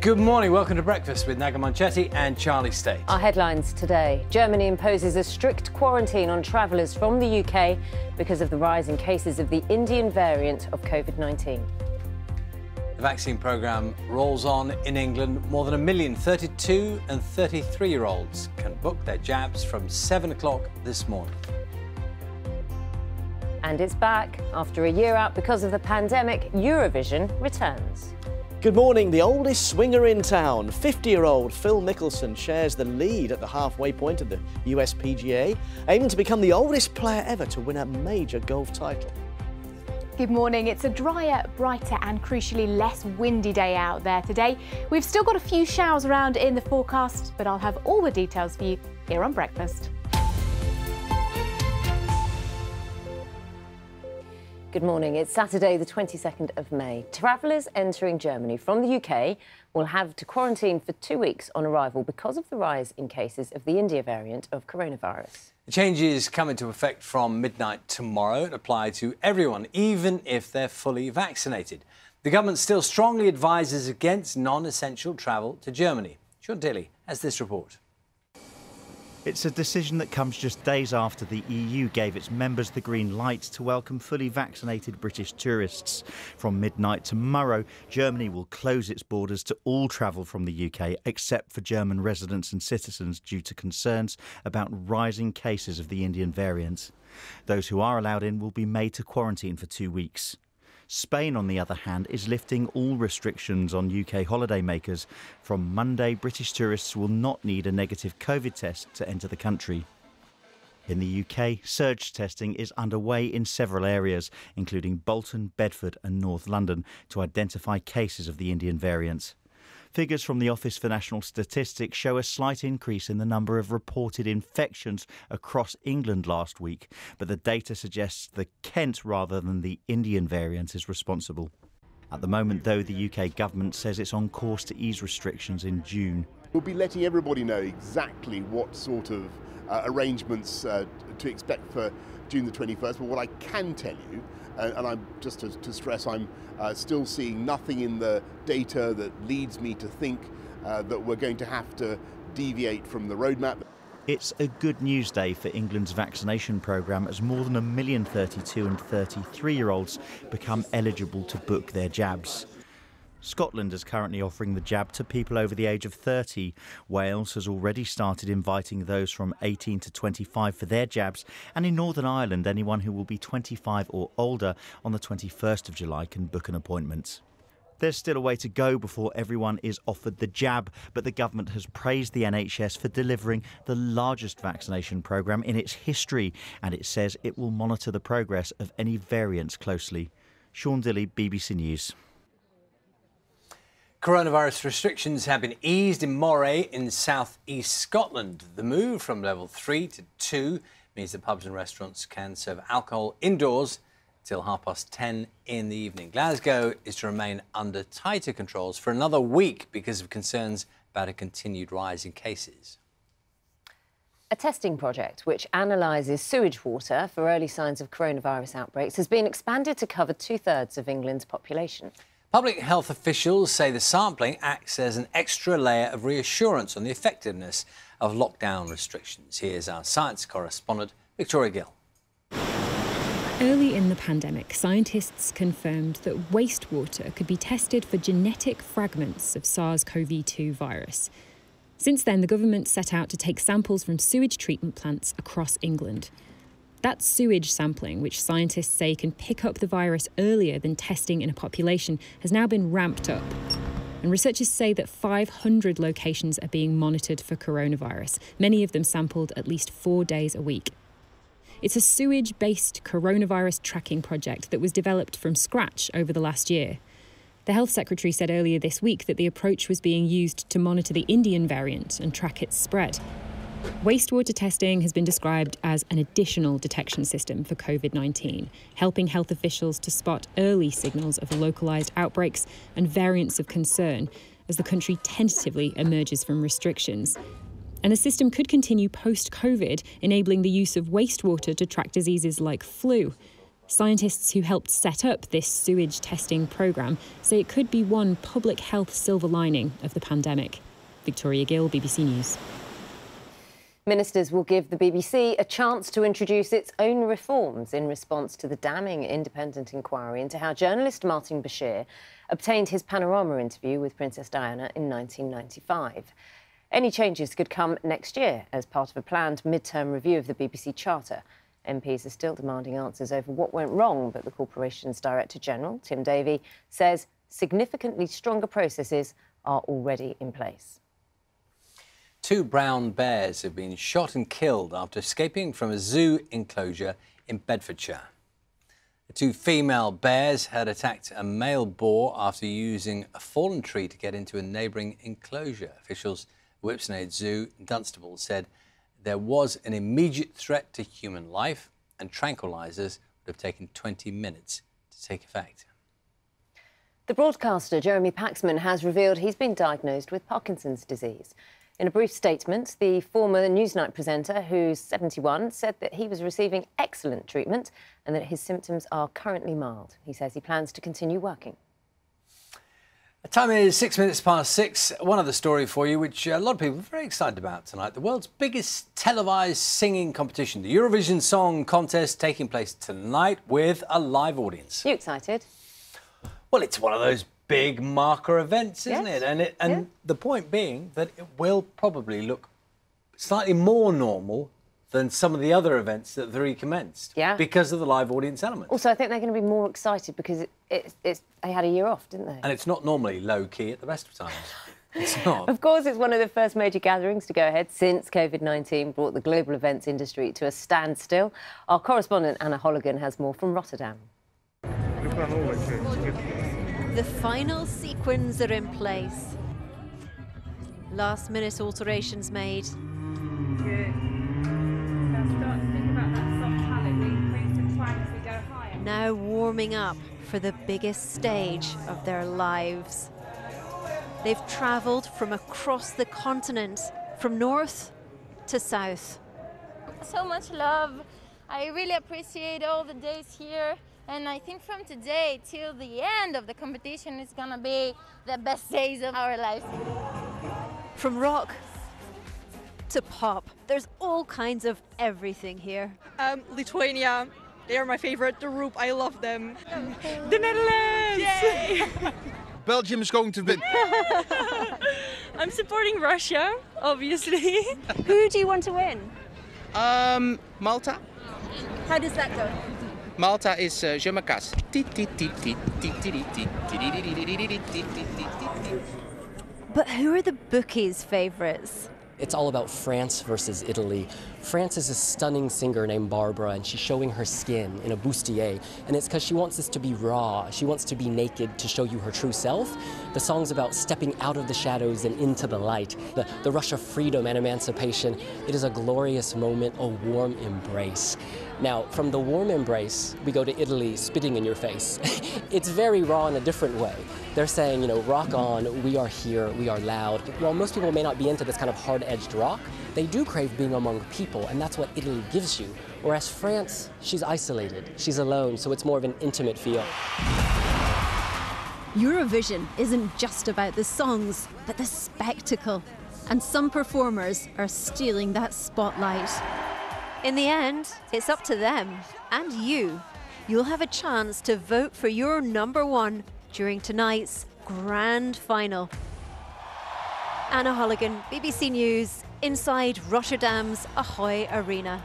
Good morning, welcome to Breakfast with Naga Monchetti and Charlie State. Our headlines today. Germany imposes a strict quarantine on travellers from the UK because of the rise in cases of the Indian variant of COVID-19. The vaccine programme rolls on in England. More than 1 million 32 and 33-year-olds can book their jabs from 7 o'clock this morning. And it's back. After a year out because of the pandemic, Eurovision returns. Good morning. The oldest swinger in town, 50-year-old Phil Mickelson, shares the lead at the halfway point of the US PGA, aiming to become the oldest player ever to win a major golf title. Good morning. It's a drier, brighter and crucially less windy day out there today. We've still got a few showers around in the forecast, but I'll have all the details for you here on Breakfast. Good morning. It's Saturday, the 22nd of May. Travellers entering Germany from the UK will have to quarantine for 2 weeks on arrival because of the rise in cases of the India variant of coronavirus. The changes come into effect from midnight tomorrow and apply to everyone, even if they're fully vaccinated. The government still strongly advises against non-essential travel to Germany. Sean Dilly has this report. It's a decision that comes just days after the EU gave its members the green light to welcome fully vaccinated British tourists. From midnight tomorrow, Germany will close its borders to all travel from the UK, except for German residents and citizens due to concerns about rising cases of the Indian variant. Those who are allowed in will be made to quarantine for 2 weeks. Spain, on the other hand, is lifting all restrictions on UK holidaymakers. From Monday, British tourists will not need a negative COVID test to enter the country. In the UK, surge testing is underway in several areas, including Bolton, Bedford and North London, to identify cases of the Indian variant. Figures from the Office for National Statistics show a slight increase in the number of reported infections across England last week, but the data suggests the Kent rather than the Indian variant is responsible. At the moment, though, the UK government says it's on course to ease restrictions in June. We'll be letting everybody know exactly what sort of arrangements to expect for June the 21st, but what I can tell you, and I'm just to stress, I'm still seeing nothing in the data that leads me to think that we're going to have to deviate from the roadmap. It's a good news day for England's vaccination programme as more than 1 million 32 and 33-year-olds become eligible to book their jabs. Scotland is currently offering the jab to people over the age of 30. Wales has already started inviting those from 18 to 25 for their jabs. And in Northern Ireland, anyone who will be 25 or older on the 21st of July can book an appointment. There's still a way to go before everyone is offered the jab, but the government has praised the NHS for delivering the largest vaccination programme in its history, and it says it will monitor the progress of any variants closely. Sean Dilly, BBC News. Coronavirus restrictions have been eased in Moray in south-east Scotland. The move from level 3 to 2 means that pubs and restaurants can serve alcohol indoors till 10:30 in the evening. Glasgow is to remain under tighter controls for another week because of concerns about a continued rise in cases. A testing project which analyses sewage water for early signs of coronavirus outbreaks has been expanded to cover 2/3 of England's population. Public health officials say the sampling acts as an extra layer of reassurance on the effectiveness of lockdown restrictions. Here's our science correspondent, Victoria Gill. Early in the pandemic, scientists confirmed that wastewater could be tested for genetic fragments of SARS-CoV-2 virus. Since then, the government set out to take samples from sewage treatment plants across England. That sewage sampling, which scientists say can pick up the virus earlier than testing in a population, has now been ramped up. And researchers say that 500 locations are being monitored for coronavirus, many of them sampled at least 4 days a week. It's a sewage-based coronavirus tracking project that was developed from scratch over the last year. The Health Secretary said earlier this week that the approach was being used to monitor the Indian variant and track its spread. Wastewater testing has been described as an additional detection system for COVID-19, helping health officials to spot early signals of localised outbreaks and variants of concern as the country tentatively emerges from restrictions. And the system could continue post-COVID, enabling the use of wastewater to track diseases like flu. Scientists who helped set up this sewage testing programme say it could be one public health silver lining of the pandemic. Victoria Gill, BBC News. Ministers will give the BBC a chance to introduce its own reforms in response to the damning independent inquiry into how journalist Martin Bashir obtained his Panorama interview with Princess Diana in 1995. Any changes could come next year as part of a planned mid-term review of the BBC Charter. MPs are still demanding answers over what went wrong, but the corporation's Director General, Tim Davie, says significantly stronger processes are already in place. 2 brown bears have been shot and killed after escaping from a zoo enclosure in Bedfordshire. The 2 female bears had attacked a male boar after using a fallen tree to get into a neighbouring enclosure. Officials at Whipsnade Zoo in Dunstable said there was an immediate threat to human life and tranquilisers would have taken 20 minutes to take effect. The broadcaster Jeremy Paxman has revealed he's been diagnosed with Parkinson's disease. In a brief statement, the former Newsnight presenter, who's 71, said that he was receiving excellent treatment and that his symptoms are currently mild. He says he plans to continue working. The time is 6 minutes past 6. One other story for you, which a lot of people are very excited about tonight. The world's biggest televised singing competition, the Eurovision Song Contest, taking place tonight with a live audience. You excited? Well, it's one of those big marker events, isn't Yes. it? And the point being that it will probably look slightly more normal than some of the other events that recommenced. Yeah. Because of the live audience element. Also, I think they're going to be more excited because they had a year off, didn't they? And it's not normally low-key at the best of times. It's not. Of course, it's one of the first major gatherings to go ahead since COVID-19 brought the global events industry to a standstill. Our correspondent Anna Holligan has more from Rotterdam. The final sequins are in place. Last-minute alterations made. Now warming up for the biggest stage of their lives. They've travelled from across the continent, from north to south. So much love. I really appreciate all the days here. And I think from today till the end of the competition is gonna be the best days of our lives. From rock to pop, there's all kinds of everything here. Lithuania, they are my favorite. The Roop, I love them. The Netherlands! Yay! Belgium is going to win. I'm supporting Russia, obviously. Who do you want to win? Malta. How does that go? Malta is Je me casse. But who are the bookies' favourites? It's all about France versus Italy. France is a stunning singer named Barbara, and she's showing her skin in a bustier, and it's because she wants this to be raw. She wants to be naked to show you her true self. The song's about stepping out of the shadows and into the light. The rush of freedom and emancipation. It is a glorious moment, a warm embrace. Now, from the warm embrace, we go to Italy spitting in your face. It's very raw in a different way. They're saying, you know, rock on, we are here, we are loud. While most people may not be into this kind of hard-edged rock, they do crave being among people, and that's what Italy gives you. Whereas France, she's isolated, she's alone, so it's more of an intimate feel. Eurovision isn't just about the songs, but the spectacle. And some performers are stealing that spotlight. In the end, it's up to them and you. You'll have a chance to vote for your number one during tonight's grand final. Anna Holligan, BBC News, inside Rotterdam's Ahoy Arena.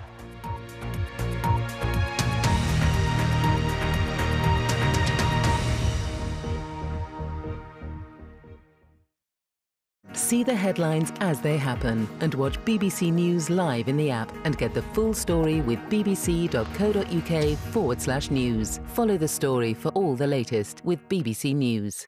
See the headlines as they happen and watch BBC News live in the app and get the full story with bbc.co.uk/news. Follow the story for all the latest with BBC News.